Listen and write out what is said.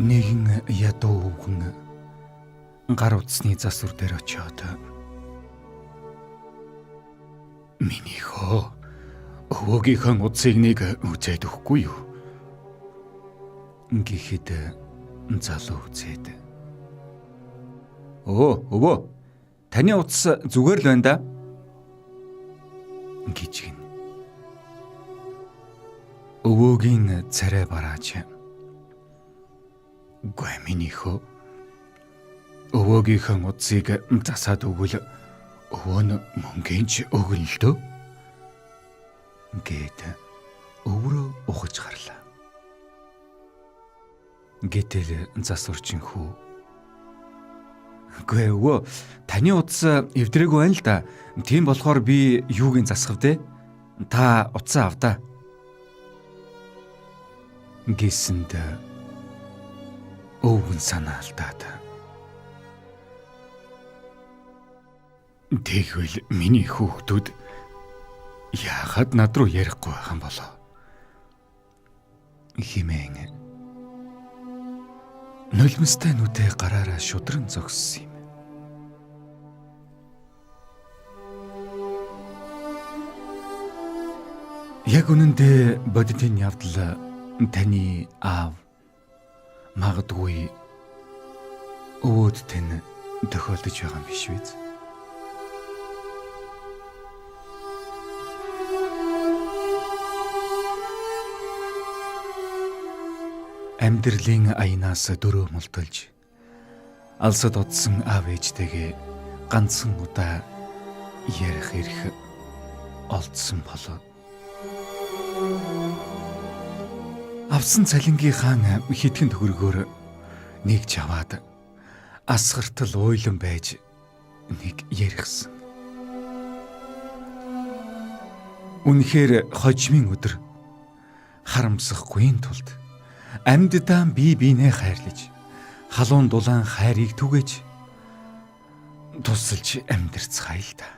Нэгэн ядуу өвгөн гар утасны засвар дээр очиод "Минийхөө өвөөгийнхөө утсыг нэг үзээд өгөхгүй юу?" гэхэд залуу үзээд "Өвөө, таны утас зүгээр л байна да" гэж гин. Өвөөгийн царай барааж "Үгүй минийхөө өвөөгийнхөө утсыг засаад өгвөл өвөө нь мөнгөний өгнө л дөө" гэд өврөө ухаж гарлаа. Гэтэл засварчин хүү "Үгүй өвөө, таны утас эвдрээгүй байна л да. Тийм болохоор би юуг нь засах вэ? Та утсаа ав да" гэсэнд өвгөн санаа алдаад "Тэгвэл миний хүүхдүүд яагаад над руу ярихгүй байгаа юм болоо?" хэмээн нулимстай нүдээ гараараа шудран зогссон юм. Яг үнэндээ бодитын явдал таны аав магадгүй өвөөд тань тохиолдож байгаа юм биш үү? Амьдралын аянаас дөрөө мулталж алсад одсон аав ээжтэйгээ ганцхан удаа ярих эрх олдсон болоо. Авсан цалингийнхаа хитгэн төгрөгөөр нэг чаваад асгартал уйлан байж нэг ярихсан. Үнэхээр хожимын өдөр харамсахгүй тулд амьддаа бие биенээ хайрлаж халуун дулаан хайрыг түгэж тусалж амьдрцгаая л та.